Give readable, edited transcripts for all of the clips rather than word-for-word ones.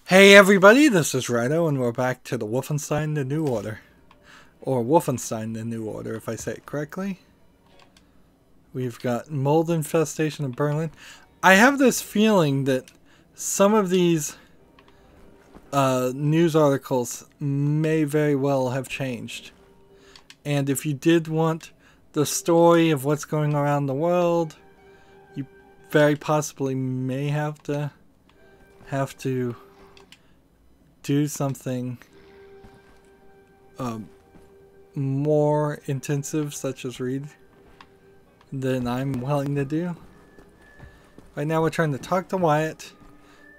Hey everybody, this is Rydo, and we're back to the Wolfenstein The New Order. Or Wolfenstein The New Order, if I say it correctly. We've got mold infestation in Berlin. I have this feeling that some of these news articles may very well have changed. And if you did want the story of what's going around the world, you very possibly may have to do something more intensive, such as read, than I'm willing to do. Right now we're trying to talk to Wyatt,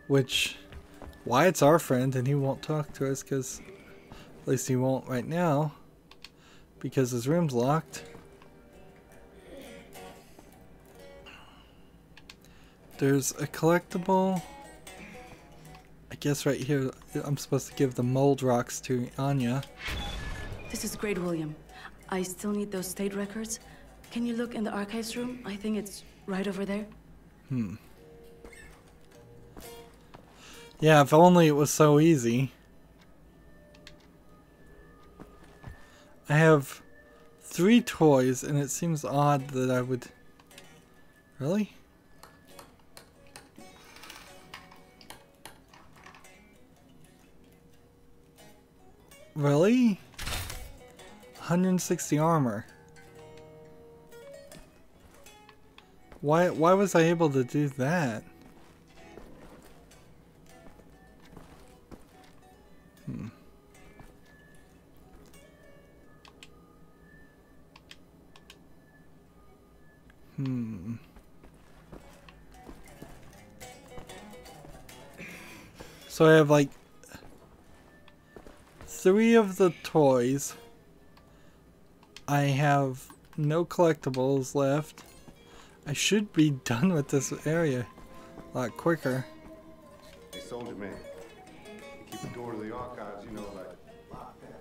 which Wyatt's our friend and he won't talk to us, because at least he won't right now, because his room's locked. There's a collectible. I guess right here I'm supposed to give the mold rocks to Anya. This is great, William. I still need those state records. Can you look in the archives room? I think it's right over there. Yeah, if only it was so easy. I have 3 toys and it seems odd that I would... Really? Really? 160 armor. Why was I able to do that? So I have like 3 of the toys. I have no collectibles left. I should be done with this area a lot quicker. Hey, soldier man, keep the door to the archives, you know, like locked that.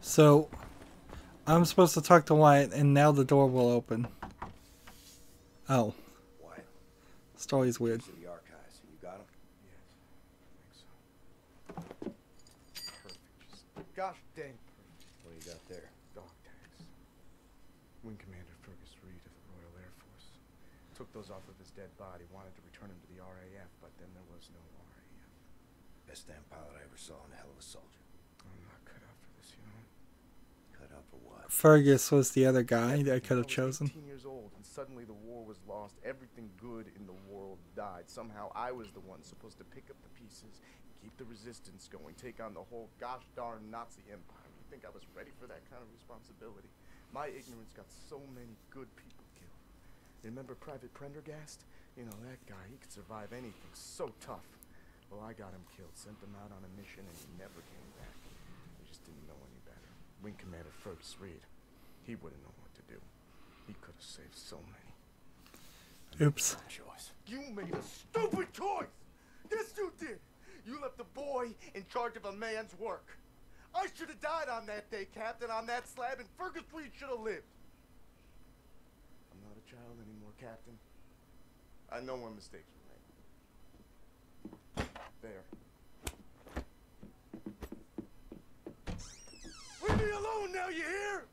So I'm supposed to talk to Wyatt, and now the door will open. Oh, Wyatt, story's weird. to the archives. You got him? Yes, I think so. Perfect. Just gosh dang perfect. What do you got there? Dog tags. Wing Commander Fergus Reed of the Royal Air Force. Took those off of his dead body, wanted to return him to the RAF, but then there was no RAF. Best damn pilot I ever saw and a hell of a soldier. I'm not cut out for this, you know. Cut out for what? Fergus was the other guy that I could have I was chosen. 18 years old, and suddenly the war was lost. Everything good in the world died. Somehow I was the one supposed to pick up the pieces, keep the resistance going, take on the whole gosh darn Nazi empire. You think I was ready for that kind of responsibility? My ignorance got so many good people killed. Remember Private Prendergast? You know, that guy, he could survive anything. So tough. Well, I got him killed, sent him out on a mission, and he never came back. We just didn't know any better. Wing Commander Fergus Reed, he wouldn't know what to do. He could have saved so many. Oops. Choice. You made a stupid choice! Yes, you did! You left the boy in charge of a man's work. I should have died on that day, Captain, on that slab, and Fergus Reed should have lived. I'm not a child anymore, Captain. I know when mistakes were made. There. Leave me alone now, you hear?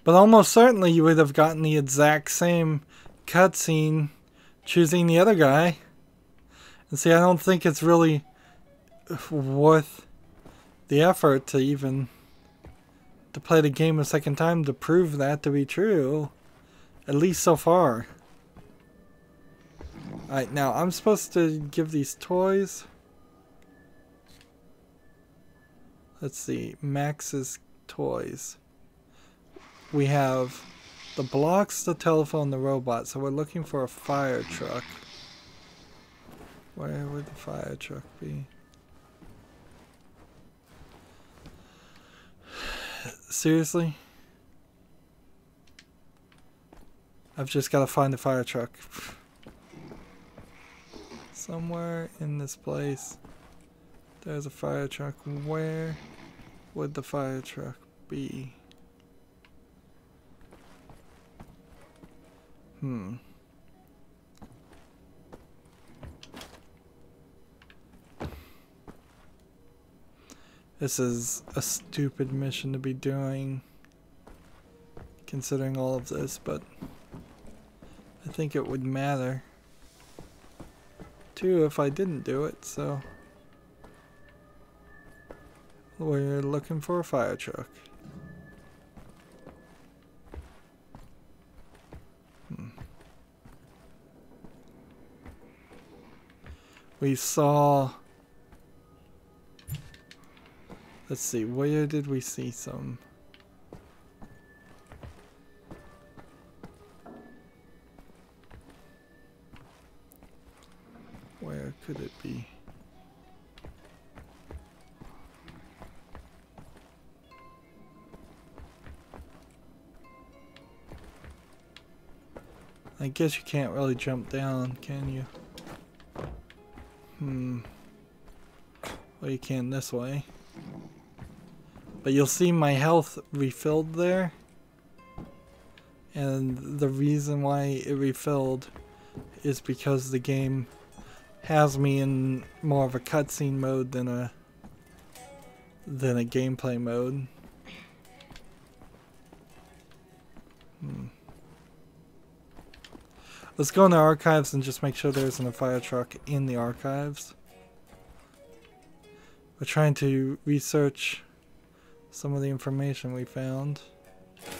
But almost certainly you would have gotten the exact same cutscene choosing the other guy. And see, I don't think it's really worth the effort to even to play the game a second time to prove that to be true. At least so far. Alright, now I'm supposed to give these toys. Let's see, Max's toys. We have the blocks, the telephone, the robot. So we're looking for a fire truck. Where would the fire truck be? Seriously? I've just got to find the fire truck. Somewhere in this place, there's a fire truck. Where would the fire truck be? This is a stupid mission to be doing, considering all of this, but I think it would matter too if I didn't do it, so we're looking for a fire truck. We saw, let's see, where did we see some? Where could it be? I guess you can't really jump down, can you? Well, you can this way. But you'll see my health refilled there. And the reason why it refilled is because the game has me in more of a cutscene mode than a gameplay mode. Let's go into archives and just make sure there isn't a fire truck in the archives. We're trying to research some of the information we found.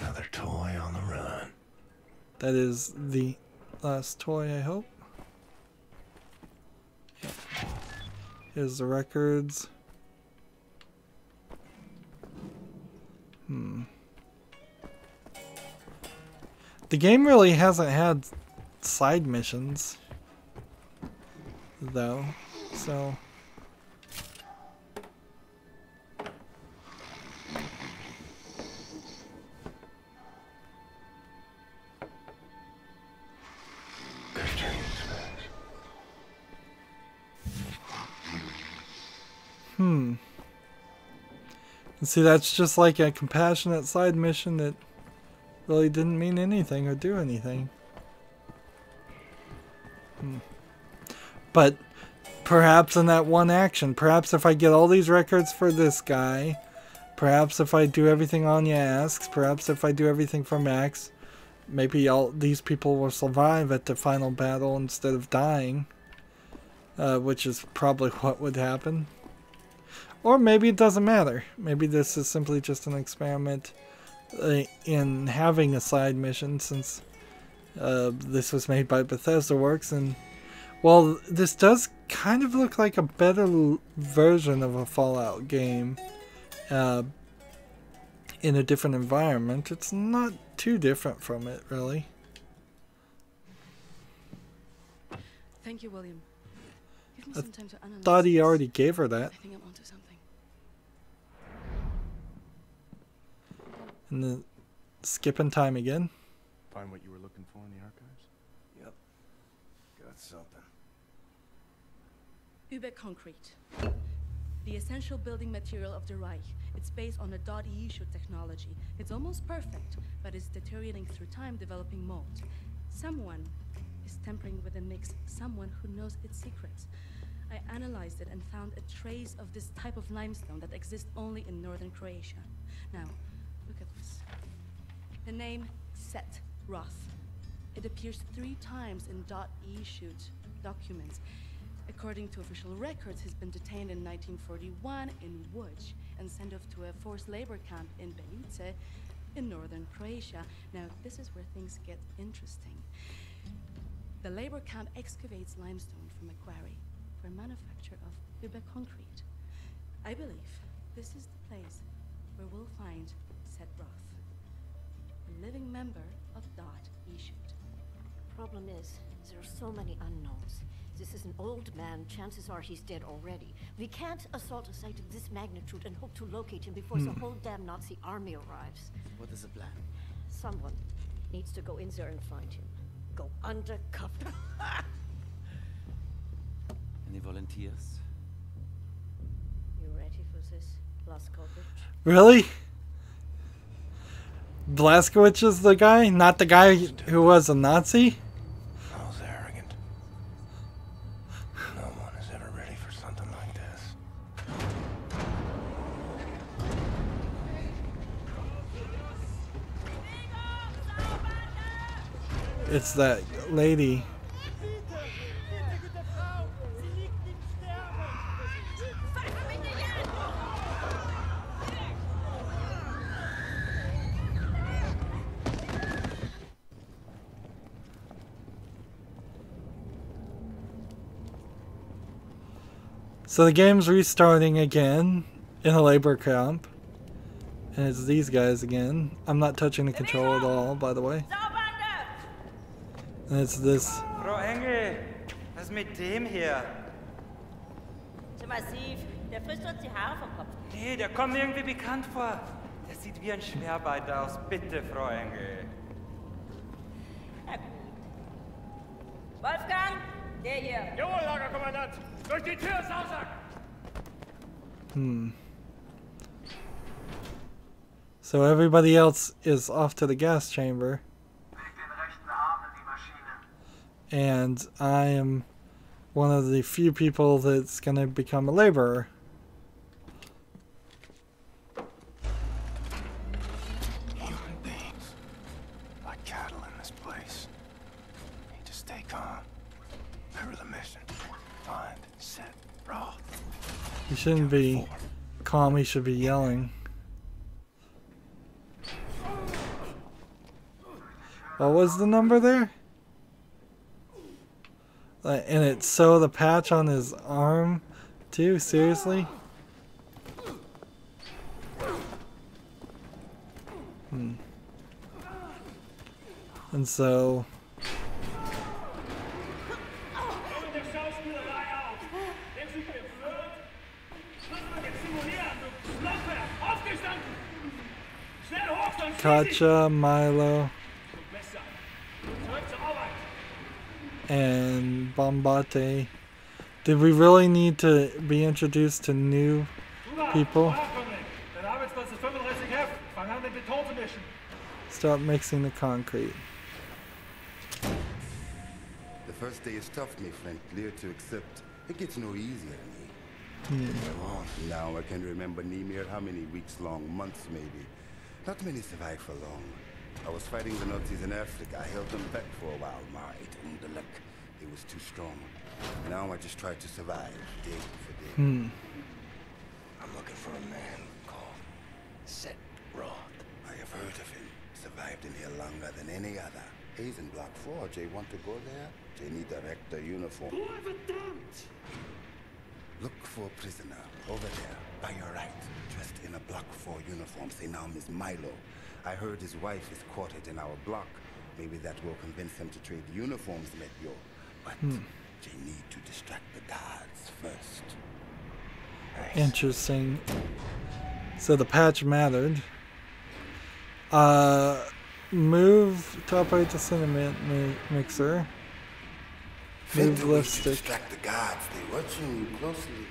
Another toy on the run. That is the last toy, I hope. Yeah. Here's the records. The game really hasn't had side missions, though, so... And see, that's just like a compassionate side mission that really didn't mean anything or do anything. But perhaps in that one action, perhaps if I get all these records for this guy, perhaps if I do everything Anya asks, perhaps if I do everything for Max, maybe all these people will survive at the final battle instead of dying, which is probably what would happen. Or maybe it doesn't matter. Maybe this is simply just an experiment in having a side mission, since this was made by Bethesda Works, and well, this does kind of look like a better version of a Fallout game in a different environment. It's not too different from it, really. Thank you, William. Give me some time to analyze. Thought he already gave her that. I think I'm onto something. And then skipping time again. Find what you were looking for in the archives? Yep. Got something. Uber concrete. The essential building material of the Reich. It's based on a .E shoot technology. It's almost perfect, but it's deteriorating through time, developing mold. Someone is tampering with the mix, someone who knows its secrets. I analyzed it and found a trace of this type of limestone that exists only in northern Croatia. Now, look at this. The name Set Roth. It appears 3 times in .E shoot documents. According to official records, he's been detained in 1941 in Łódź and sent off to a forced labor camp in Benice in northern Croatia. Now, this is where things get interesting. The labor camp excavates limestone from a quarry for manufacture of Uber concrete. I believe this is the place where we'll find Set Roth, a living member of .E shoot. Problem is, there are so many unknowns. This is an old man. Chances are he's dead already. We can't assault a site of this magnitude and hope to locate him before the whole damn Nazi army arrives. What is the plan? Someone needs to go in there and find him. Go undercover. Any volunteers? You ready for this, Blazkowicz? Really? Blazkowicz is the guy? Not the guy who was a Nazi? it's that lady. So the game's restarting again in a labor camp. And it's these guys again. I'm not touching the control at all, by the way. And it's this. Frau Engel, was mit dem hier? Zu massiv. Der frisst uns die Haare vom Kopf. Nee, der kommt mir irgendwie bekannt vor. Der sieht wie ein Schwerbeiter aus. Bitte, Frau Engel. Na gut. Wolfgang, der hier. Jawohl, Lagerkommandant. Durch die Tür, Sausack! So everybody else is off to the gas chamber. And I am one of the few people that's going to become a laborer. Human beings, like cattle in this place. Need to stay calm. Remember the mission. Find, set, raw. He shouldn't be calm, he should be yelling. What was the number there? And it sewed the patch on his arm too? Seriously? And so... Katja, Milo, and Bombate. Did we really need to be introduced to new people? Start mixing the concrete. The first day is tough, my friend. Clear to accept. It gets no easier, me. Now I can remember near how many weeks long, months maybe. Not many survived for long. I was fighting the Nazis in Africa. I held them back for a while, mate, and the luck. It was too strong. Now I just try to survive, day for day. I'm looking for a man called Set Roth. I have heard of him. Survived in here longer than any other. He's in Block 4. Jay want to go there? Jay need a rector uniform. Look for a prisoner over there, by your right, dressed in a Block 4 uniform. Say now, Miss Milo. I heard his wife is quartered in our block. Maybe that will convince him to trade uniforms, Metyo. But they need to distract the guards first. Nice. Interesting. So the patch mattered. Move to operate the cinnamon mixer. Move left stick. Distract the guards. They're watching you closely.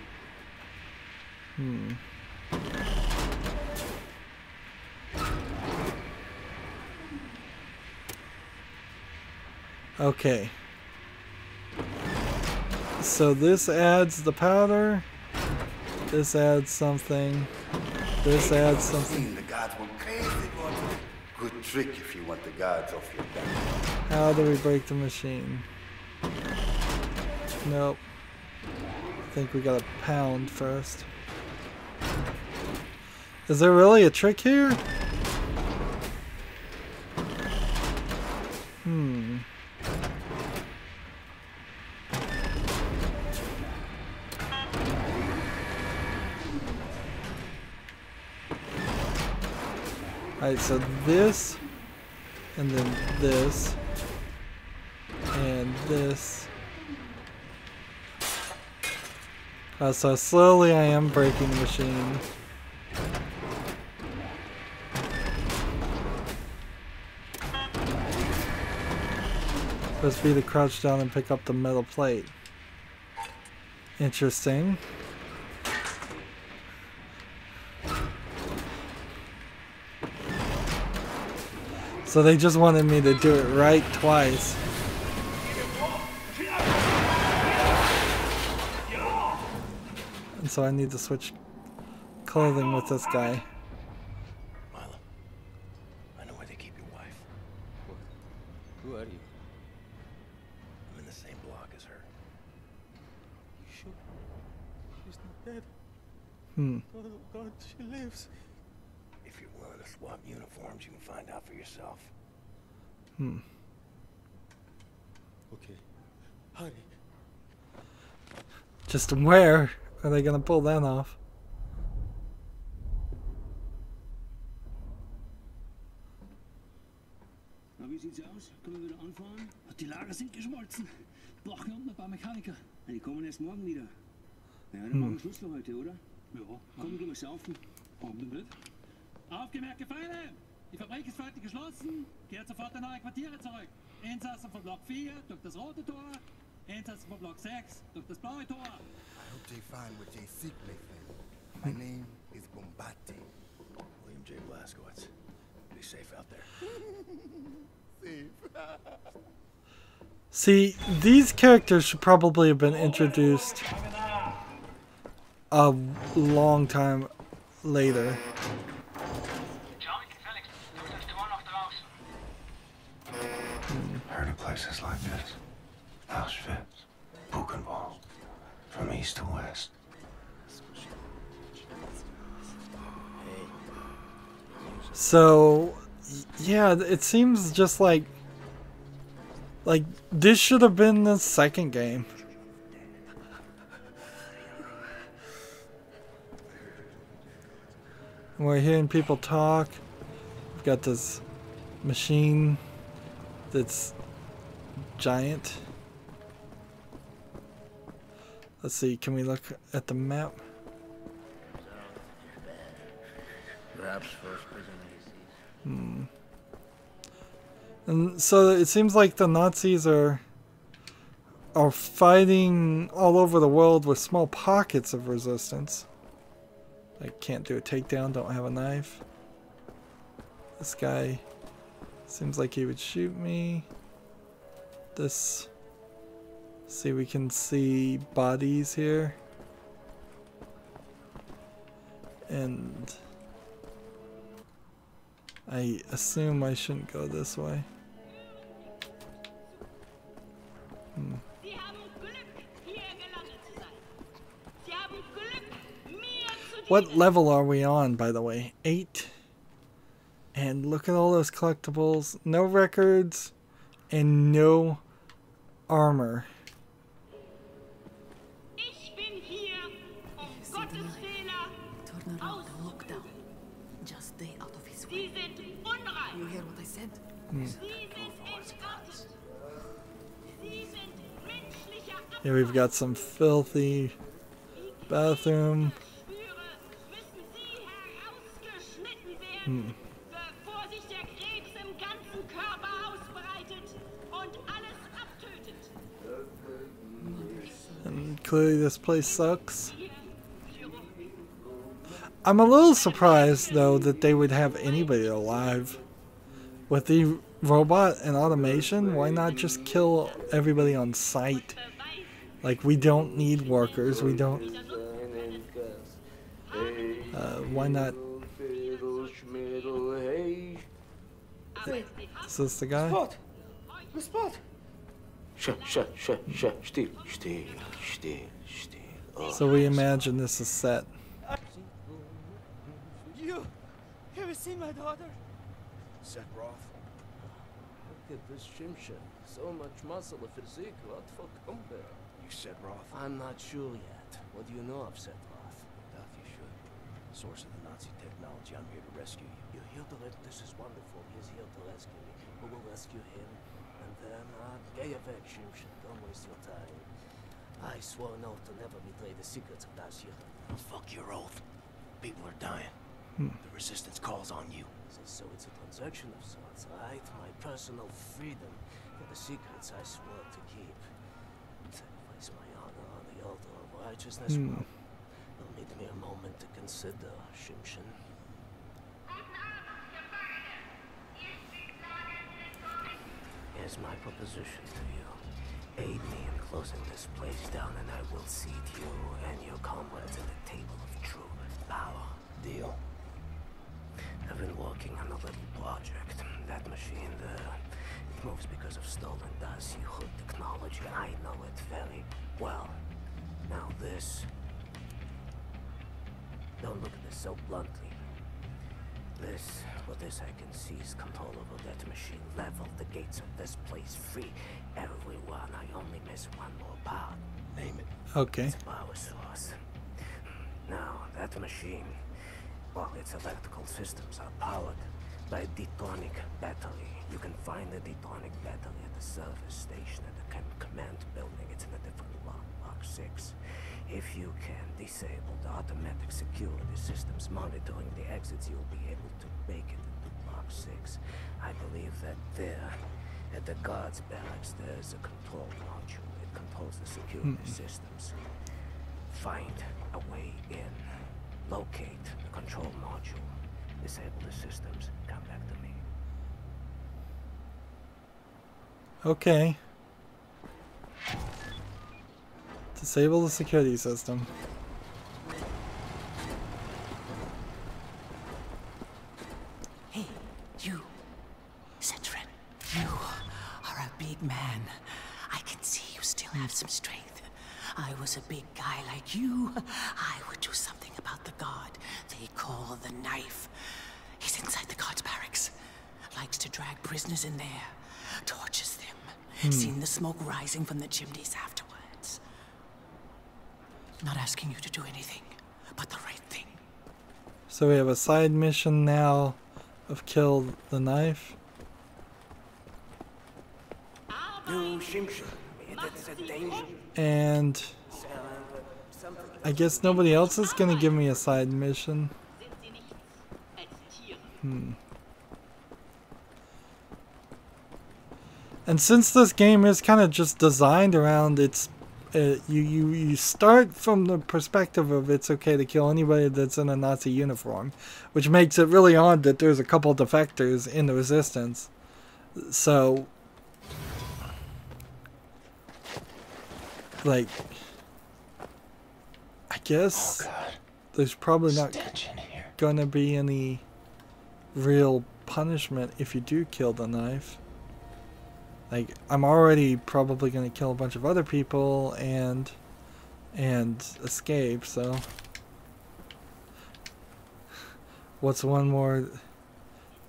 Okay. So this adds the powder. This adds something. This adds something. The guards went crazy. Good trick if you want the guards off your back. How do we break the machine? Nope. I think we gotta pound first. Is there really a trick here? Alright, so this, and then this, and this. So slowly I am breaking the machine. Press B to crouch down and pick up the metal plate. Interesting. So they just wanted me to do it right twice. And so I need to switch clothing with this guy. Milo, I know where they keep your wife. Who are you? She lives. If you're willing to swap uniforms, you can find out for yourself. Okay. Honey. Just where are they gonna pull that off? Na, wie sieht's aus? Können wir wieder anfahren? Die Lager sind geschmolzen. Brauchen unten ein paar Mechaniker. Die kommen erst morgen wieder. Ja, dann machen wir Schluss für heute, oder? Ja. Komm, gehen wir saufen. Warum denn nicht? Aufgemerkte Feinde! Die Fabrik ist heute geschlossen. Kehrt sofort in eure Quartiere zurück. Insassen von Block 4 durch das rote Tor. Insassen von Block 6 durch das blaue Tor. I hope they find what they seek, my friend. My name is Bombati. William J. Blazkowicz. Be safe out there. Safe. See, these characters should probably have been introduced a long time later. Heard of places like this. Auschwitz, Buchenwald, from east to west. So, yeah, it seems just like this should have been the second game. We're hearing people talk. We've got this machine that's giant. Let's see, can we look at the map? Perhaps first prison. And so it seems like the Nazis are fighting all over the world with small pockets of resistance. I can't do a takedown, don't have a knife. This guy seems like he would shoot me. This, see, we can see bodies here. And I assume I shouldn't go this way. What level are we on, by the way? 8. And look at all those collectibles. No records and no armor. Just stay out of his way. You hear what I said? Here we've got some filthy bathroom. And clearly this place sucks. I'm a little surprised though that they would have anybody alive. With the robot and automation, why not just kill everybody on sight? Like, we don't need workers, we don't... why not... Is this the guy? Spot! The spot! Still. So we imagine this is set. You ever seen my daughter? Set Roth. Look at this Shimshin. So much muscle, a physique. What for compare? You Set Roth? I'm not sure yet. What do you know of Set Roth? Doubt you should. Source of the Nazi technology. I'm here to rescue you. You're here to rescue. This is wonderful. He's here to rescue me. We will rescue him. And then, get your back, Shimshin. Don't waste your time. I swore an oath to never betray the secrets of Das Yir. Fuck your oath. People are dying. The resistance calls on you. So it's a transaction of sorts, right? My personal freedom for the secrets I swore to keep. Sacrifice my honor on the altar of righteousness. Well, permit me a moment to consider, Shimshin. Here's my proposition to you. Aid me in closing this place down and I will seat you and your comrades at the table of true power. Deal. I've been working on a little project. That machine there, it moves because of stolen Das Yir technology. I know it very well. Now this Don't look at this so bluntly. This I can seize control over that machine, level the gates of this place free. Everyone, I only miss one more part. Name it. Okay. It's power source. Now, that machine, well, its electrical systems are powered by a detonic battery. You can find the detonic battery at the service station at the command building. It's in a different block, Block 6. If you can disable the automatic security systems monitoring the exits, you'll be able to make it into Block 6. I believe that there, at the guards barracks, there's a control module. It controls the security systems. Find a way in. Locate the control module. Disable the systems. Come back to me. Okay. Disable the security system. Hey, you. Citron, you are a big man. I can see you still have some strength. I was a big guy like you. I would do something about the guard they call the Knife. He's inside the guard's barracks. Likes to drag prisoners in there. Tortures them. Seen the smoke rising from the chimneys afterwards. Not asking you to do anything, but the right thing. So we have a side mission now of kill the Knife. And I guess nobody else is gonna give me a side mission. And since this game is kind of just designed around its, you start from the perspective of it's okay to kill anybody that's in a Nazi uniform, which makes it really odd that there's a couple defectors in the Resistance. So, like, I guess there's probably not gonna be any real punishment if you do kill the Knife. Like, I'm already probably gonna kill a bunch of other people and escape, so what's one more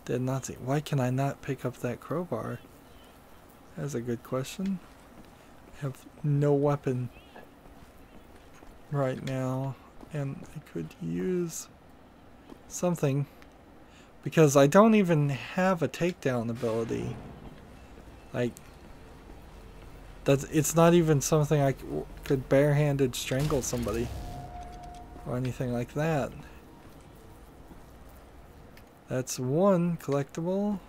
dead Nazi? Why can I not pick up that crowbar? That's a good question. I have no weapon right now, and I could use something because I don't even have a takedown ability. Like, it's not even something I could barehanded strangle somebody or anything like that. That's one collectible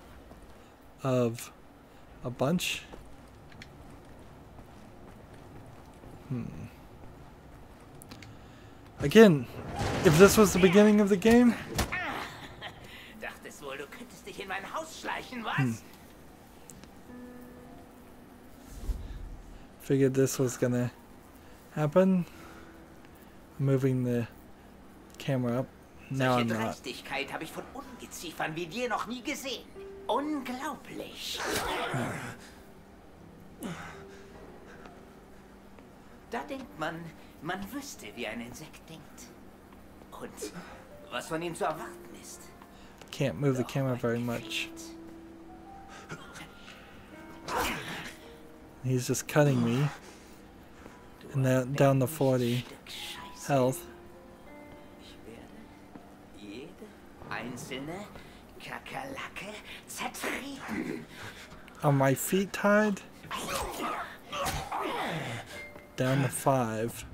of a bunch. Again, if this was the beginning of the game, Dachtest wohl, du könntest dich in mein Haus schleichen, was? figured this was gonna happen. Moving the camera up. Now I'm not. Dreistigkeit habe ich von Ungeziefern wie dir noch nie gesehen. Unglaublich. Da denkt man wüsste, wie ein Insekt denkt. Und was von ihm zu erwarten ist. Can't move the camera very much. He's just cutting me. And then down to 40 health. Are my feet tied? Down to 5.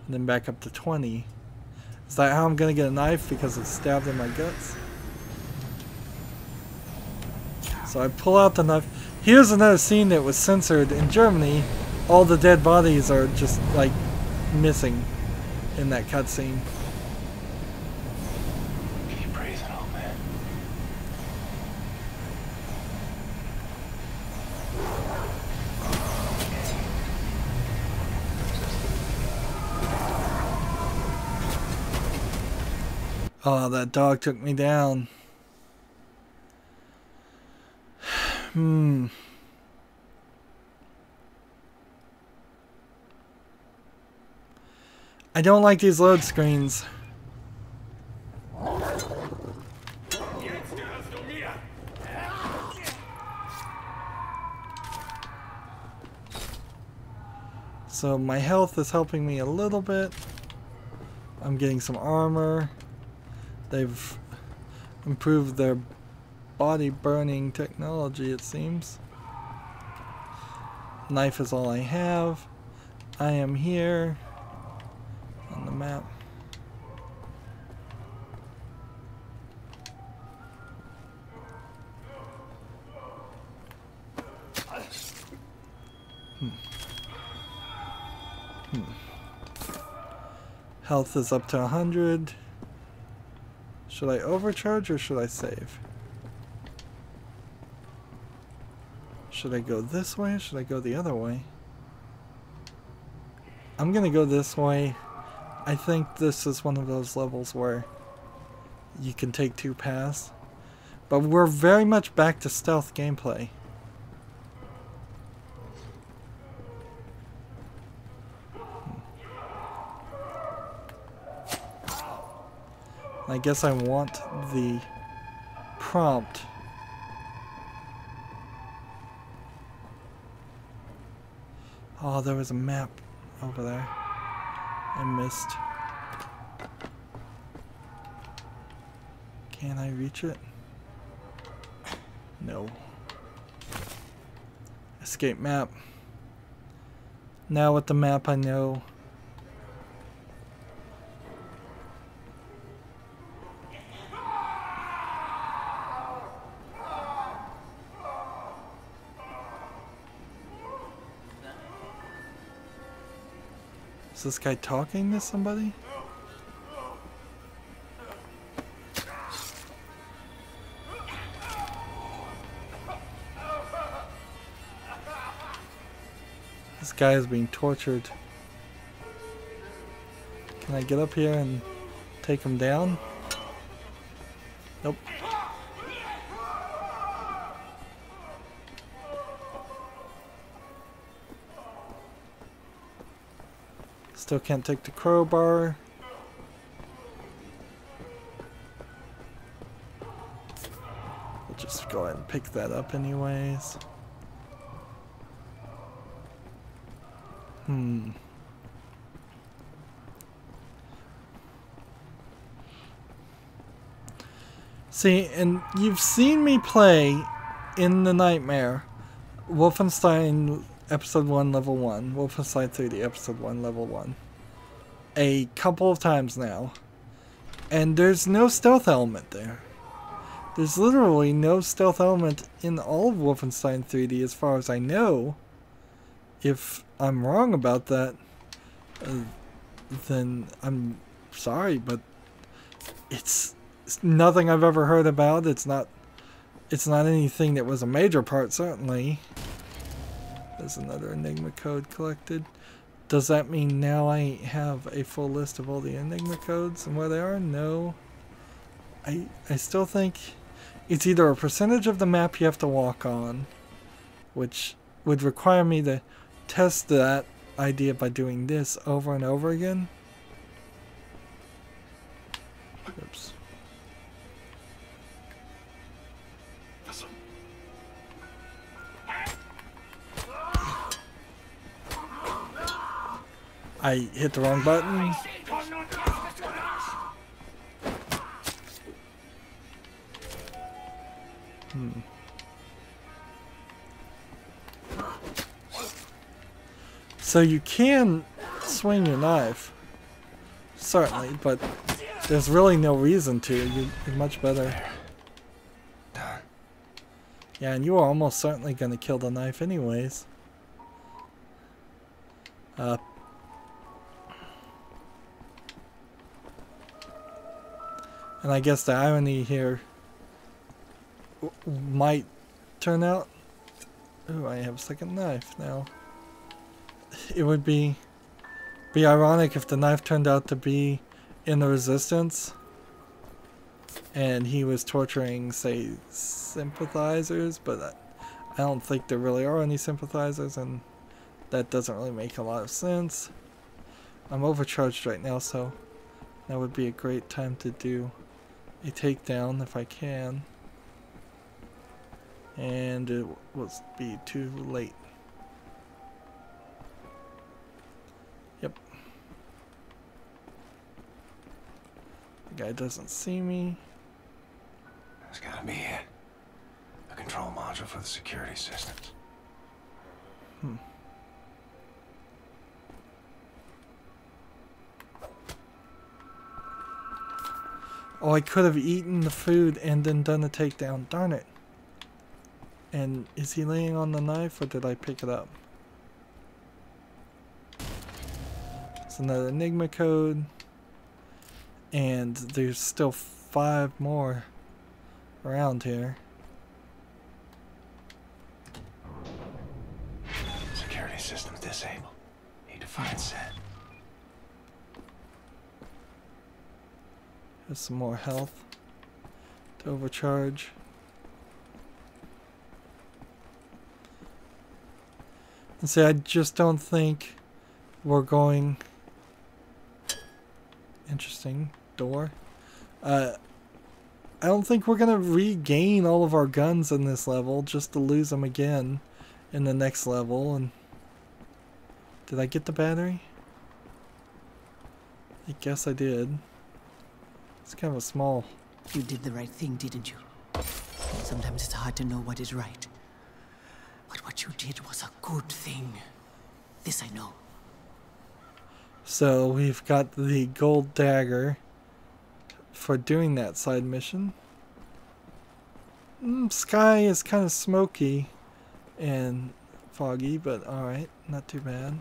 And then back up to 20. Is that how I'm gonna get a knife? Because it's stabbed in my guts? So I pull out the knife. Here's another scene that was censored in Germany. All the dead bodies are just like missing in that cutscene. Keep breathing, old man. Oh, that dog took me down. I don't like these load screens. So my health is helping me a little bit. I'm getting some armor. They've improved their body burning technology, it seems. Knife is all I have. I am here on the map. Health is up to 100. Should I overcharge or should I save? Should I go this way or should I go the other way? I'm gonna go this way. I think this is one of those levels where you can take 2 paths. But we're very much back to stealth gameplay. I guess I want the prompt. Oh, there was a map over there. I missed. Can I reach it? No. Escape map. Now with the map I know. Is this guy talking to somebody? This guy is being tortured. Can I get up here and take him down? Nope. Still can't take the crowbar. We'll just go ahead and pick that up anyways. See, and you've seen me play in the Nightmare Wolfenstein Episode 1 Level 1, Wolfenstein 3D Episode 1 Level 1 a couple of times now, and there's no stealth element there. There's literally no stealth element in all of Wolfenstein 3D as far as I know. If I'm wrong about that, then I'm sorry, but it's nothing I've ever heard about. It's not anything that was a major part, certainly. There's another Enigma code collected. Does that mean now I have a full list of all the Enigma codes and where they are? No. I still think it's either a percentage of the map you have to walk on, which would require me to test that idea by doing this over and over again. Oops. I hit the wrong button. So you can swing your knife, certainly, but there's really no reason to. You're much better. Yeah, and you are almost certainly going to kill the knife anyways. And I guess the irony here might turn out... Ooh, I have a second knife now. It would be ironic if the knife turned out to be in the Resistance and he was torturing, say, sympathizers, but I don't think there really are any sympathizers, and that doesn't really make a lot of sense. I'm overcharged right now, so that would be a great time to do a takedown if I can. And it will be too late. Yep. The guy doesn't see me. There's gotta be a control module for the security systems. Oh, I could have eaten the food and then done a takedown. Darn it. And is he laying on the knife or did I pick it up? It's another Enigma code. And there's still 5 more around here. Security systems disabled. Need to find set. There's some more health to overcharge. And see, I just don't think we're going... Interesting. Door. I don't think we're going to regain all of our guns in this level just to lose them again in the next level. And did I get the battery? I guess I did. It's kind of a small... You did the right thing, didn't you? Sometimes it's hard to know what is right. But what you did was a good thing. This I know. So we've got the gold dagger for doing that side mission. Sky is kind of smoky and foggy, but alright, not too bad.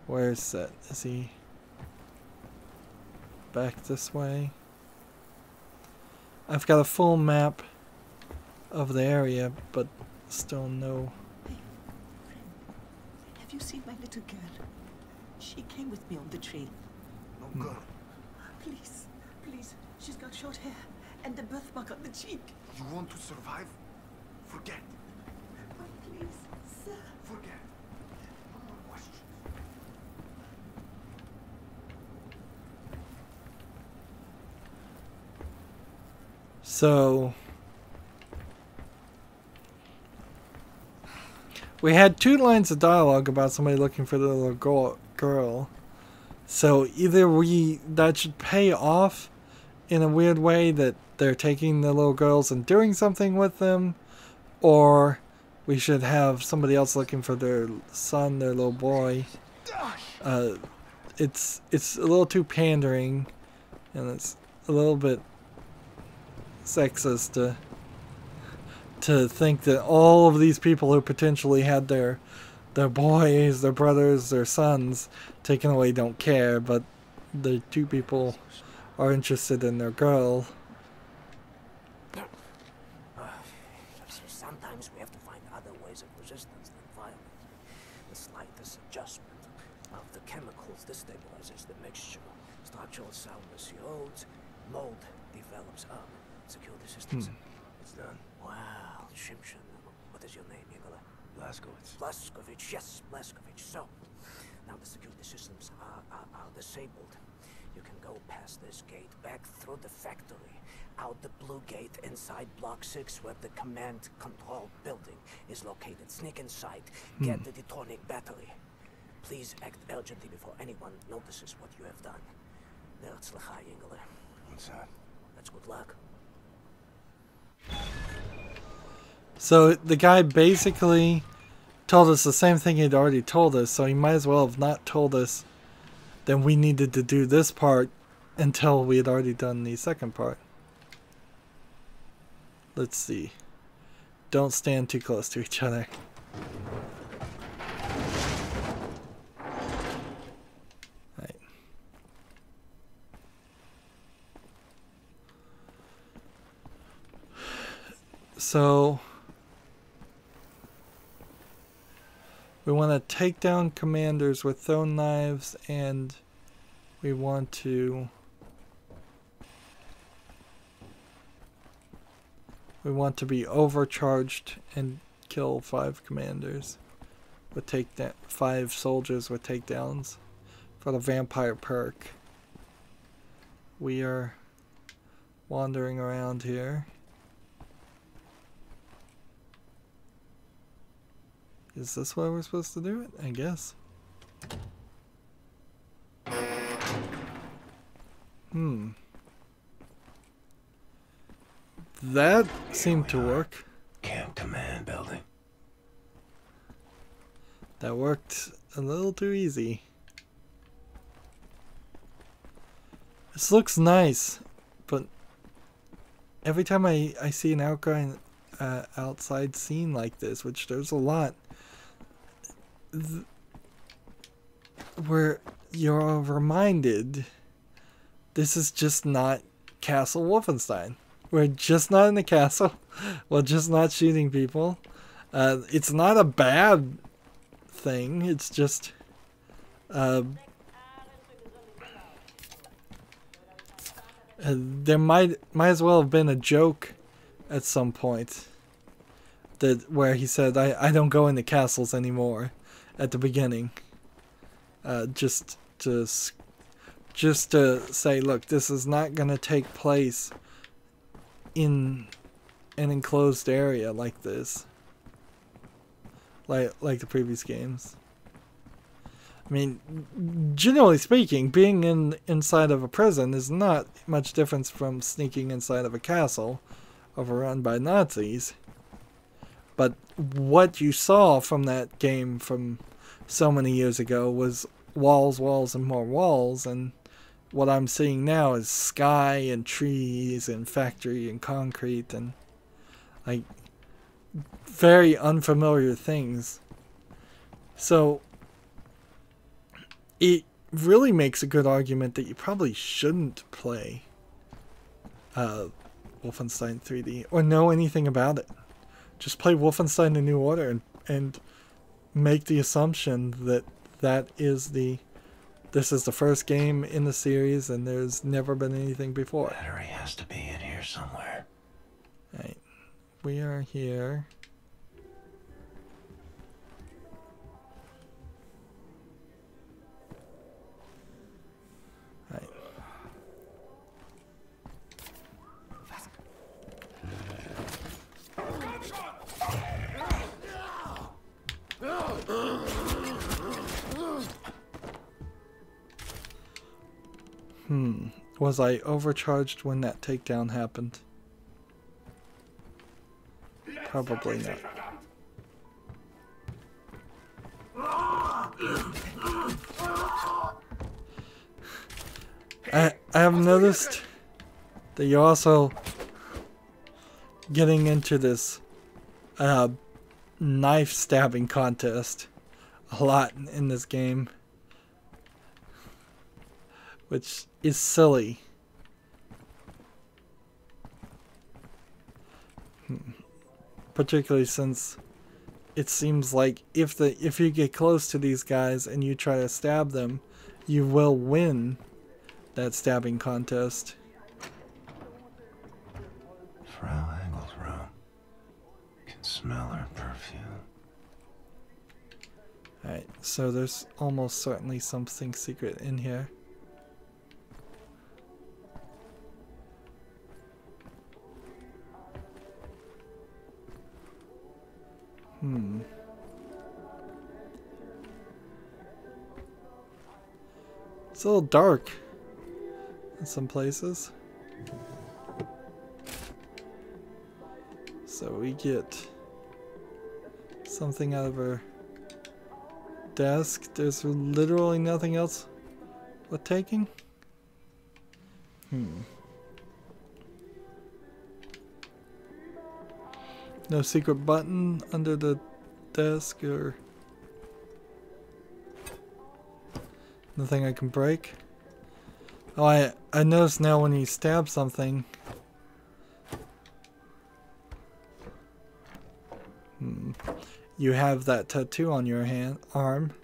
Where's Set? Is he back this way? I've got a full map of the area, but still no... Have you seen my little girl? She came with me on the train. Oh, God. Please, please. She's got short hair and the birthmark on the cheek. You want to survive? Forget. Please, sir. Forget. No more questions. So... we had 2 lines of dialogue about somebody looking for the little girl. So either that should pay off in a weird way that they're taking the little girls and doing something with them, or we should have somebody else looking for their son, their little boy. It's a little too pandering, and it's a little bit sexist to think that all of these people who potentially had their boys, their brothers, their sons taken away don't care, but the 2 people are interested in their girl. Sometimes we have to find other ways of resistance than violence. The slightest adjustment of the chemicals destabilizes the mixture. Structural soundness erodes, mold develops up. Secure the systems. It's done. Wow, Shimshin. What is your name, Nicola? Blazkowicz. Blazkowicz, yes, Blazkowicz. So, now the security systems are disabled. You can go past this gate, back through the factory, out the blue gate inside Block 6 where the command control building is located. Sneak inside, get the detonic battery. Please act urgently before anyone notices what you have done. Nerzlachai, Ingele. What's that? That's good luck. So the guy basically told us the same thing he'd already told us, so he might as well have not told us that we needed to do this part until we had already done the second part. Let's see. Don't stand too close to each other. Right. So we want to take down commanders with thrown knives, and we want to be overcharged and kill 5 commanders. with 5 soldiers with takedowns for the vampire perk. We are wandering around here. Is this where we're supposed to do it? I guess. That seemed to work. Camp command building. That worked a little too easy. This looks nice, but every time I see an outside scene like this, which there's a lot, where you're reminded this is just not Castle Wolfenstein. We're just not in the castle. We're just not shooting people. It's not a bad thing. It's just there might as well have been a joke at some point where he said I don't go into castles anymore at the beginning, just to say, look, this is not going to take place in an enclosed area like this, like the previous games. I mean, generally speaking, being inside of a prison is not much difference from sneaking inside of a castle overrun by Nazis. But what you saw from that game from so many years ago was walls, walls, and more walls, and what I'm seeing now is sky and trees and factory and concrete and like very unfamiliar things. So it really makes a good argument that you probably shouldn't play Wolfenstein 3D or know anything about it. Just play Wolfenstein The New Order and make the assumption that this is the first game in the series and there's never been anything before. Battery has to be in here somewhere. Right. We are here. Right. Was I overcharged when that takedown happened? Probably not. I have noticed that you're also getting into this knife stabbing contest a lot in this game, which is silly. Particularly since it seems like if you get close to these guys and you try to stab them, you will win that stabbing contest. Frau Engel's room. Can smell her perfume. Alright, so there's almost certainly something secret in here. It's a little dark in some places. So we get something out of her desk. There's literally nothing else worth taking. No secret button under the desk or nothing I can break. Oh, I noticed now when you stab something. You have that tattoo on your arm.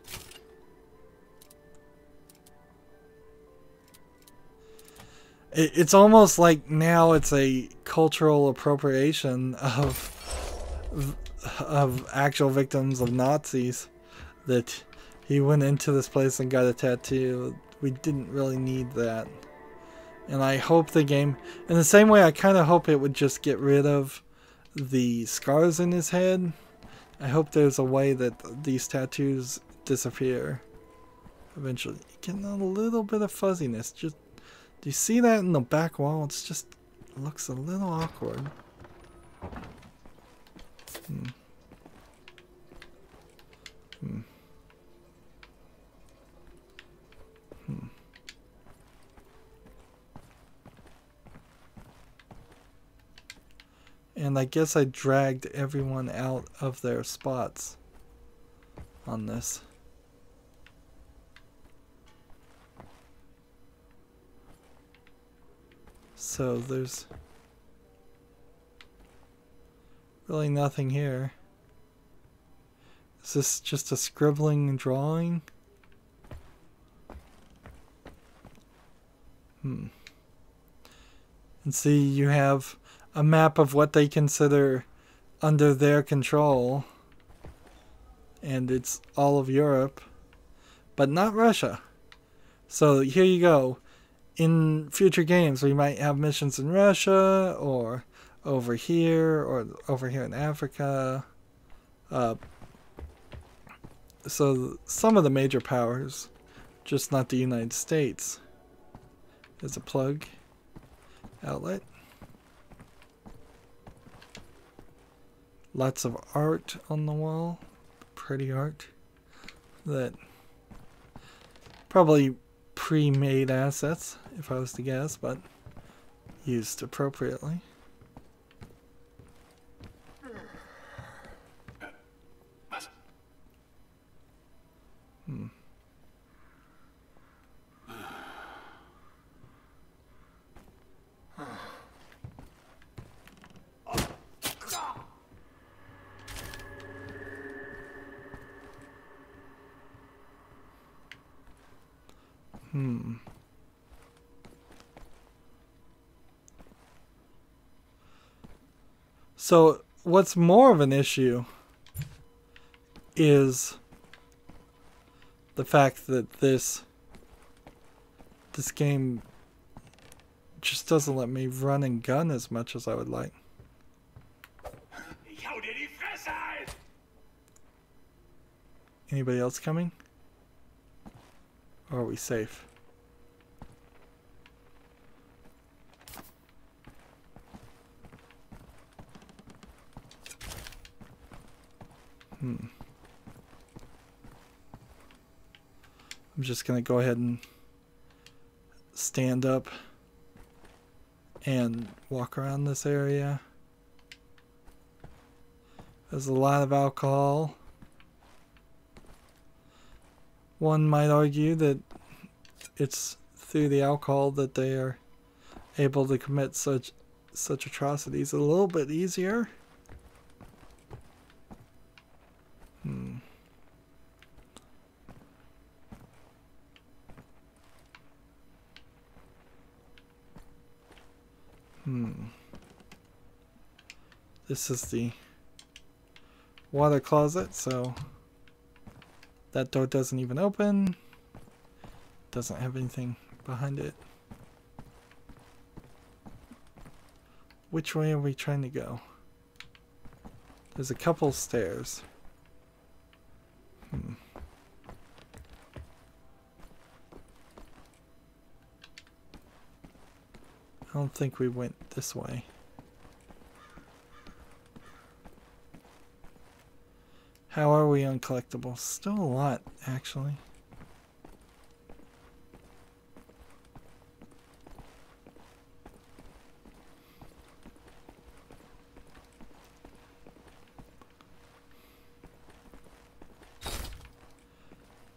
It's almost like now it's a cultural appropriation of actual victims of Nazis. that he went into this place and got a tattoo. We didn't really need that. And I hope the game, in the same way I kind of hope it would just get rid of the scars in his head. I hope there's a way that these tattoos disappear eventually. Getting a little bit of fuzziness. Just, do you see that in the back wall? It's just, it looks a little awkward. And I guess I dragged everyone out of their spots on this. So there's really nothing here. Is this just a scribbling and drawing? And see, you have a map of what they consider under their control. And it's all of Europe, but not Russia. So here you go. In future games, we might have missions in Russia, or over here in Africa. So some of the major powers, just not the United States. There's a plug outlet. Lots of art on the wall. Pretty art. That probably pre-made assets, if I was to guess, but used appropriately. So what's more of an issue is the fact that this game just doesn't let me run and gun as much as I would like. Anybody else coming? Or are we safe? I'm just going to go ahead and stand up and walk around this area. There's a lot of alcohol. One might argue that it's through the alcohol that they are able to commit such atrocities a little bit easier. This is the water closet, so that door doesn't even open. Doesn't have anything behind it. Which way are we trying to go? There's a couple stairs. I don't think we went this way. How are we on collectibles? Still a lot, actually.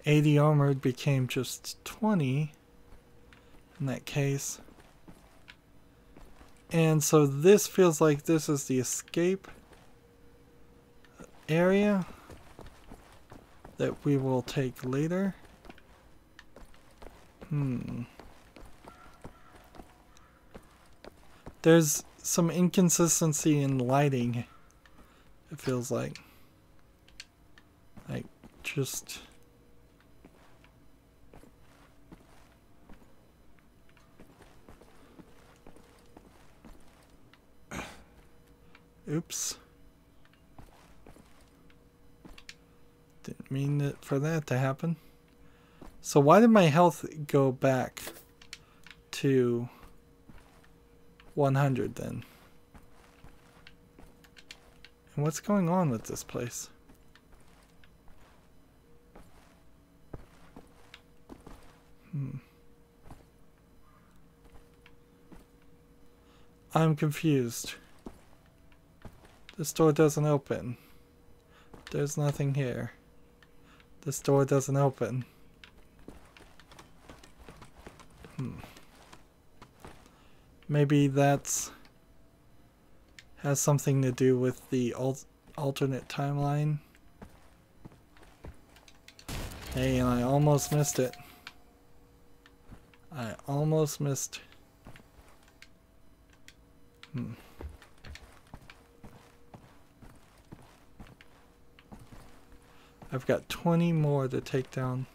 $80 armored became just 20 in that case. And so this feels like this is the escape area that we will take later. There's some inconsistency in lighting, it feels like. Like, just... Oops. Didn't mean for that to happen. So why did my health go back to 100 then? And what's going on with this place? I'm confused. This door doesn't open. There's nothing here. This door doesn't open. Maybe that's has something to do with the alternate timeline. Hey, and I almost missed it. I almost missed. I've got 20 more to take down.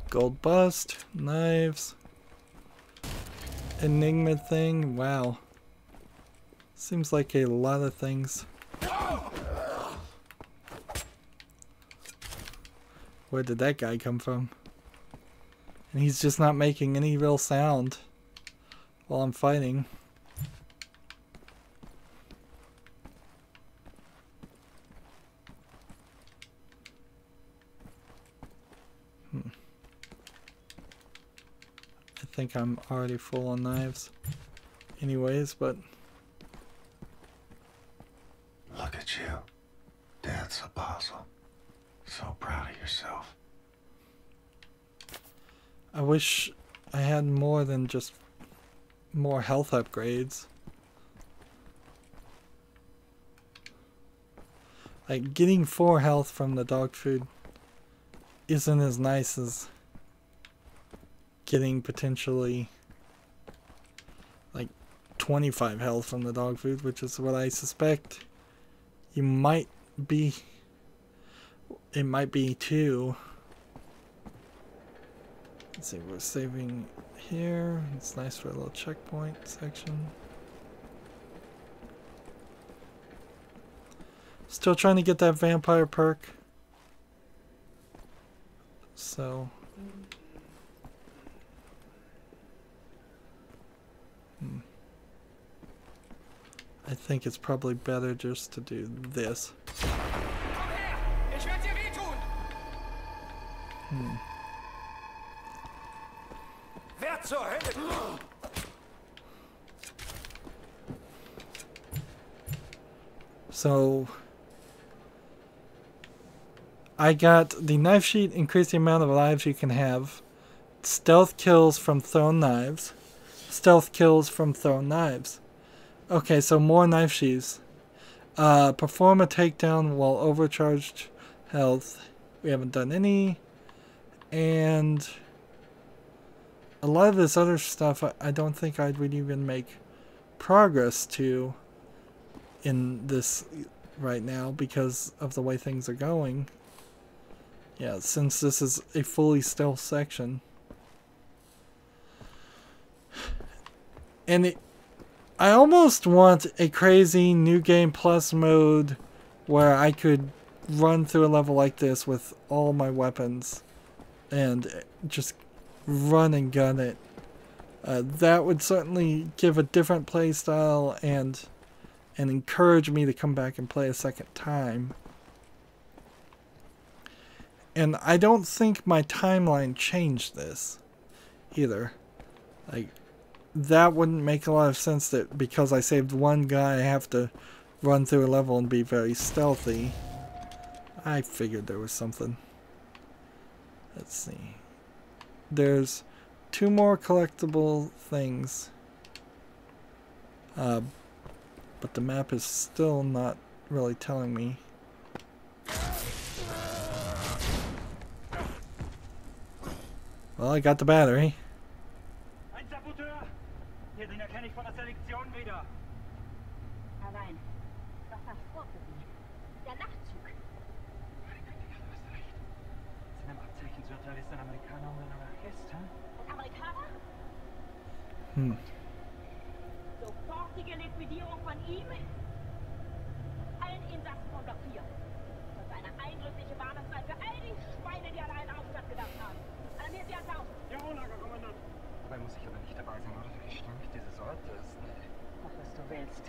Gold bust, knives, enigma thing, wow. Seems like a lot of things. Where did that guy come from? And he's just not making any real sound while I'm fighting. I think I'm already full on knives anyways, but look at you. That's a puzzle. So proud of yourself. I wish I had more than just more health upgrades. Like, getting 4 health from the dog food isn't as nice as getting potentially like 25 health from the dog food, which is what I suspect you might be. It might be too. Let's see, we're saving here. It's nice for a little checkpoint section. Still trying to get that vampire perk. So I think it's probably better just to do this. So I got the knife sheet, increase the amount of lives you can have. Stealth kills from thrown knives. Stealth kills from thrown knives. Okay, so more knife sheaths. Perform a takedown while overcharged health. We haven't done any. And a lot of this other stuff I don't think I would even make progress to in this right now because of the way things are going. Yeah, since this is a fully stealth section. And I almost want a crazy New Game Plus mode where I could run through a level like this with all my weapons and just run and gun it. That would certainly give a different play style and encourage me to come back and play a second time. And I don't think my timeline changed this either. Like, that wouldn't make a lot of sense that because I saved one guy I have to run through a level and be very stealthy. I figured there was something. Let's see. There's 2 more collectible things. But the map is still not really telling me. Well, I got the battery. Ein Saboteur! Hier, den erkenne ich von der Selektion wieder. Allein. Was hast du vor für sie? Der Nachtzug. Seinem Abzeichen zu urteilen ist ein Amerikaner und ein Anarchist, hä? Ein Amerikaner? Hm. Sofortige Liquidierung von ihm. Allen Insassen von Block 4. Das ist eine eindrückliche Warnung für all die Schweine, die an einen Aufstand gedacht haben. Alarmiert sie ans Haus. Jawohl, Lagerkommandant. Dabei muss ich aber nicht dabei sein, oder? Wie stinkt dieses Ortes? Mach, was du willst.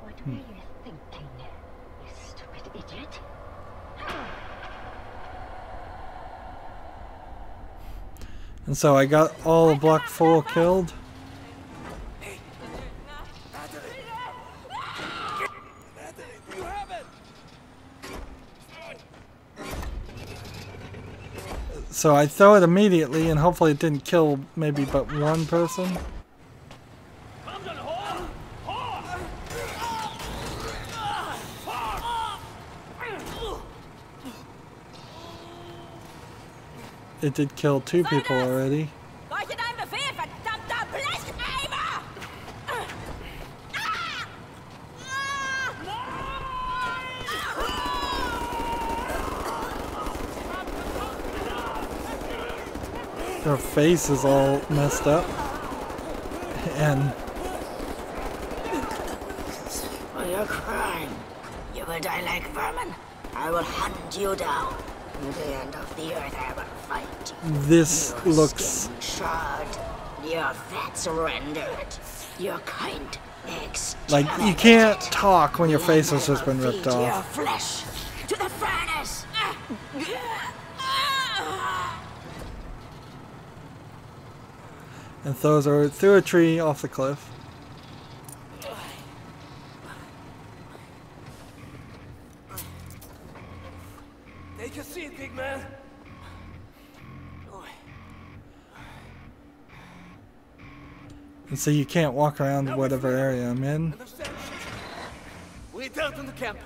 What were you thinking, you stupid idiot? And so I got all of Block 4 killed. So I throw it immediately, and hopefully it didn't kill maybe but one person. It did kill 2 people already. Her face is all messed up, and For your crime, you will die like vermin. I will hunt you down. To the end of the earth, I will fight you. this Your looks skin charred, your fats rendered, your kind like you can't talk when your face has just been ripped your off. flesh to the furnace. And throws her through a tree off the cliff. Take a seat, big man. And so you can't walk around whatever area I'm in. We return to the camp.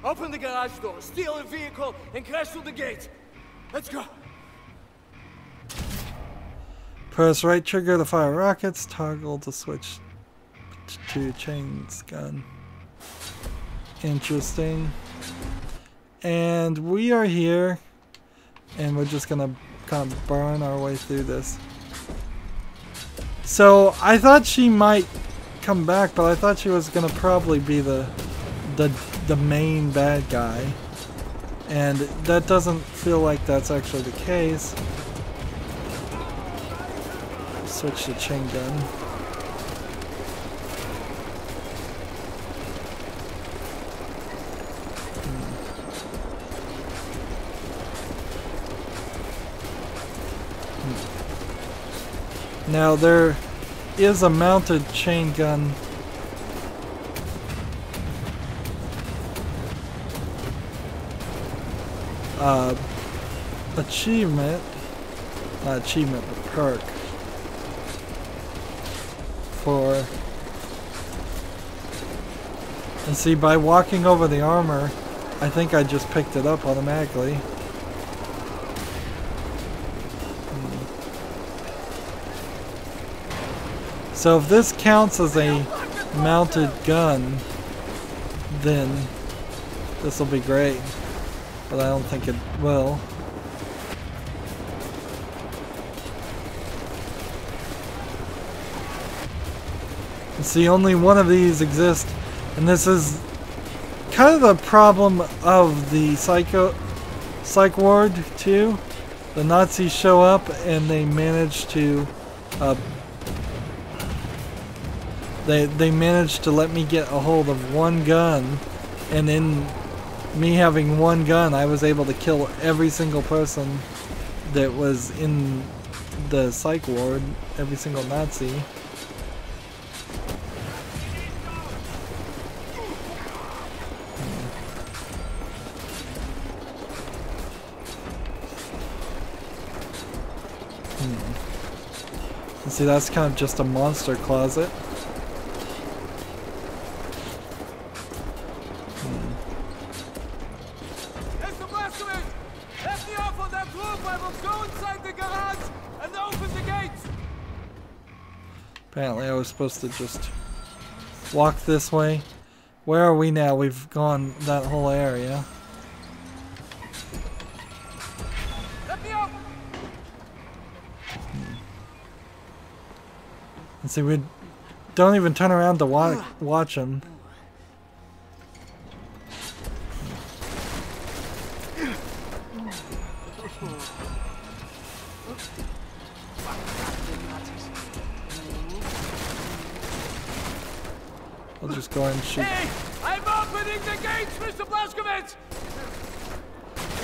Open the garage door, steal a vehicle, and crash through the gate. Let's go. Press right trigger to fire rockets. Toggle to switch to chains gun. Interesting. And we are here. And we're just gonna kind of burn our way through this. So I thought she might come back, but I thought she was gonna probably be the main bad guy. And that doesn't feel like that's actually the case. Switch to chain gun. Now there is a mounted chain gun achievement, not achievement, but perk for, and see, by walking over the armor, I think I just picked it up automatically. So if this counts as a mounted gun, then this will be great, but I don't think it will. See, only one of these exists, and this is kind of the problem of the psych ward too. The Nazis show up and they manage to they managed to let me get a hold of one gun, and in me having one gun I was able to kill every single person that was in the psych ward, every single Nazi. See, that's kind of just a monster closet. I will go inside the garage and open the gates. Apparently I was supposed to just walk this way. Where are we now? We've gone that whole area. Let me up. And see, we don't even turn around to watch him. I'll just go ahead and shoot. Hey, I'm opening the gates, Mr. Blazkowicz!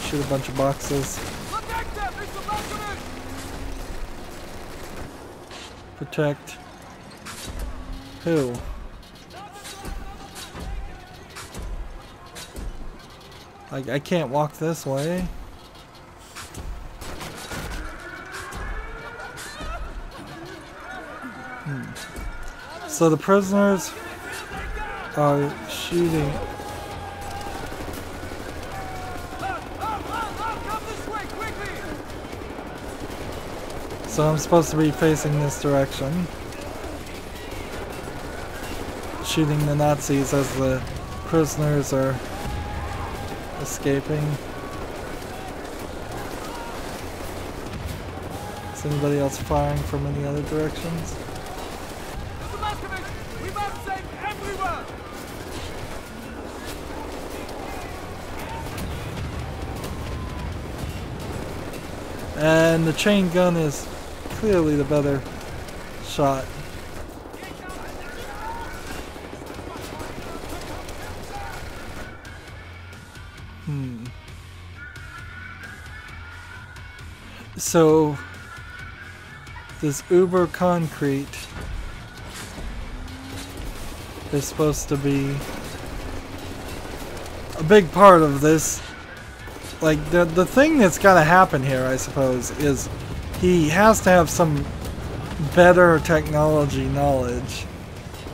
Shoot a bunch of boxes. Protect them, Mr. Blazkowicz! Protect. Who? I can't walk this way. So the prisoners are shooting. So I'm supposed to be facing this direction, shooting the Nazis as the prisoners are escaping. Is anybody else firing from any other directions? We must save everyone! And the chain gun is clearly the better shot. So this uber concrete is supposed to be a big part of this. Like the thing that's gotta happen here, I suppose, is he has to have some better technology knowledge,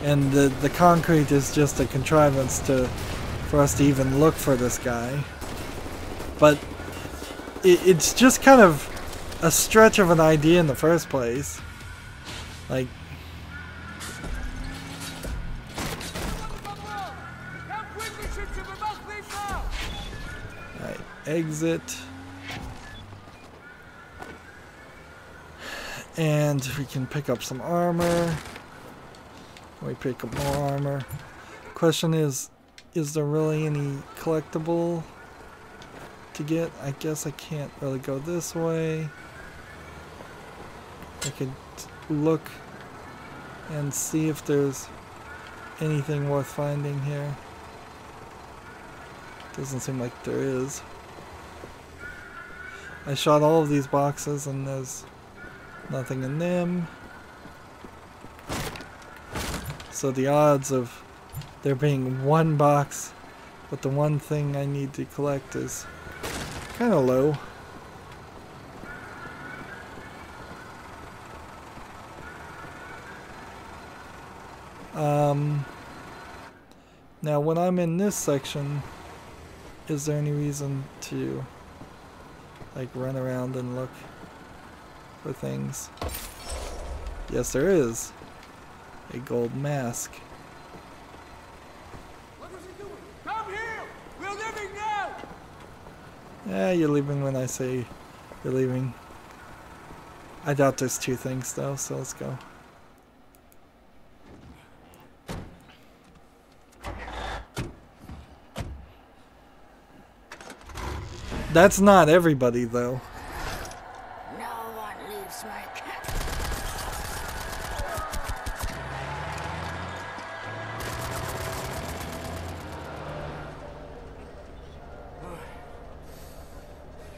and the concrete is just a contrivance for us to even look for this guy. But it's just kind of a stretch of an idea in the first place. Like, right, exit. And we can pick up some armor. We pick up more armor. Question is there really any collectible to get? I guess I can't really go this way. I could look and see if there's anything worth finding here. Doesn't seem like there is. I shot all of these boxes and there's nothing in them. So the odds of there being one box with the one thing I need to collect is kind of low. Now when I'm in this section, is there any reason to like run around and look for things? Yes, there is. A gold mask. What is he doing? Come here! We're leaving now! Yeah, you're leaving when I say you're leaving. I doubt there's two things though, so let's go. That's not everybody though. No one leaves my cat.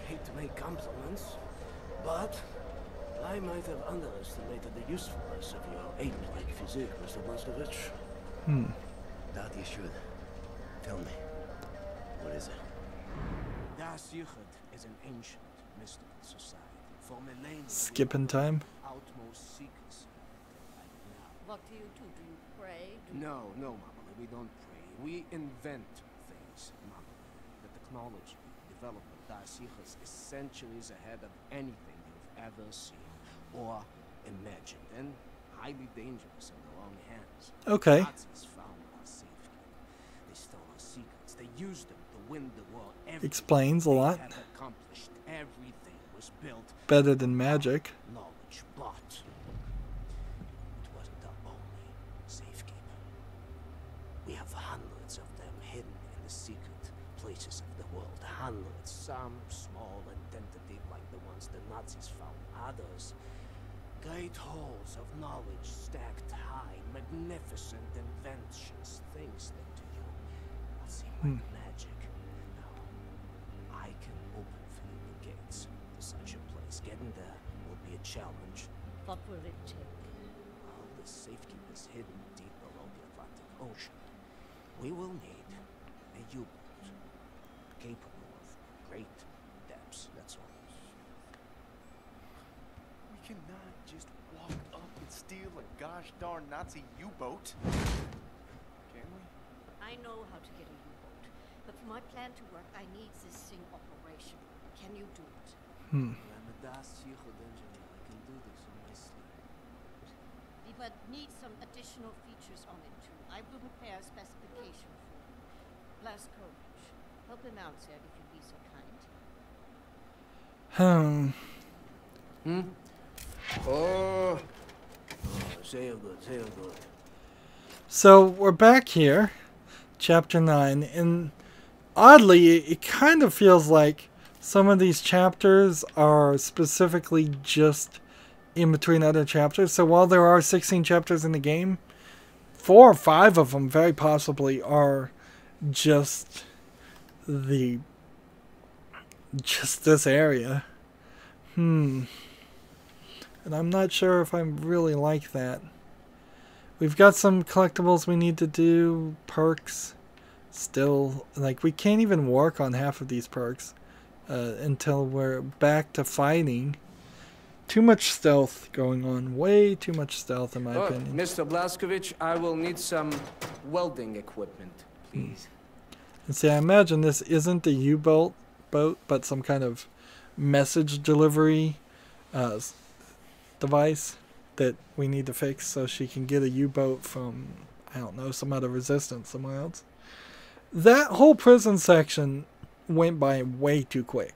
Hate to make compliments, but I might have underestimated the usefulness of your ape-like physique, Mr. Blazkowicz. That you should. Tell me. What is it? Das Yichud is an ancient mystical society for millennia. Skipping time. Outmost secrecy. What do? Do you pray? No, Mama, we don't pray. We invent things, Mama. The technology, development, Darcy's is centuries ahead of anything you've ever seen or imagined, and highly dangerous in the wrong hands. Okay. Nazis found our safety. They stole our secrets. They used them to win the war. Explains a lot. They have accomplished. Everything was built. Better than magic. Knowledge, but it wasn't the only safekeeper. We have hundreds of them hidden in the secret places of the world. Hundreds, some small and tentative like the ones the Nazis found. Others, great halls of knowledge stacked high, magnificent inventions, things that to you will seem like magic. Now, I can open for you the gates to such a place. Getting there will be a challenge. What will it take? All the safekeepers hidden deep below the Atlantic Ocean. We will need a U-boat capable of great depths. That's all. We cannot just walk up and steal a gosh darn Nazi U-boat. Can we? I know how to get a U-boat, but for my plan to work, I need this thing operational. Can you do it? I'm a Darcy's engineer. I can do this on my sleeve. We would need some additional features on it too. I will prepare a specification for you. Blaskovich, help him out, sir, if you'd be so kind. Oh, say it good, say it good. So we're back here, chapter 9, and oddly, it kind of feels like some of these chapters are specifically just in between other chapters. So while there are 16 chapters in the game, 4 or 5 of them very possibly are just this area. And I'm not sure if I really like that. We've got some collectibles we need to do, perks. Still, like, we can't even work on half of these perks until we're back to fighting. Too much stealth going on. Way too much stealth, in my opinion. Mr. Blaskovich, I will need some welding equipment, please. And see, I imagine this isn't a U-boat, but some kind of message delivery device that we need to fix so she can get a U-boat from, I don't know, some other resistance somewhere else. That whole prison section went by way too quick.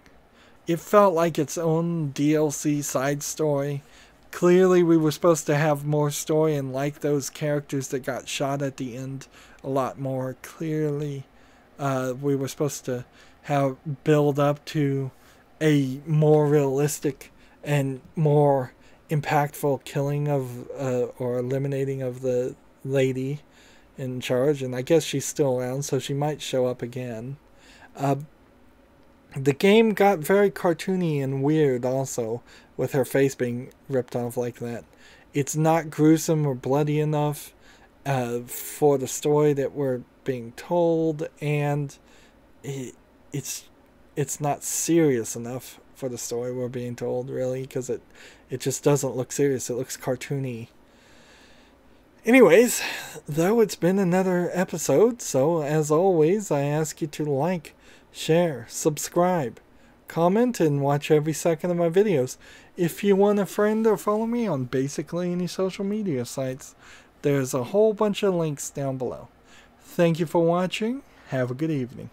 It felt like its own DLC side story. Clearly we were supposed to have more story and like those characters that got shot at the end a lot more. Clearly we were supposed to have build up to a more realistic and more impactful killing of or eliminating of the lady in charge, and I guess she's still around, so she might show up again. The game got very cartoony and weird also, with her face being ripped off like that. It's not gruesome or bloody enough for the story that we're being told, and it's not serious enough for the story we're being told, really, because it just doesn't look serious. It looks cartoony. Anyways, though, it's been another episode, so as always, I ask you to like, share, subscribe, comment, and watch every second of my videos. If you want a friend or follow me on basically any social media sites, there's a whole bunch of links down below. Thank you for watching. Have a good evening.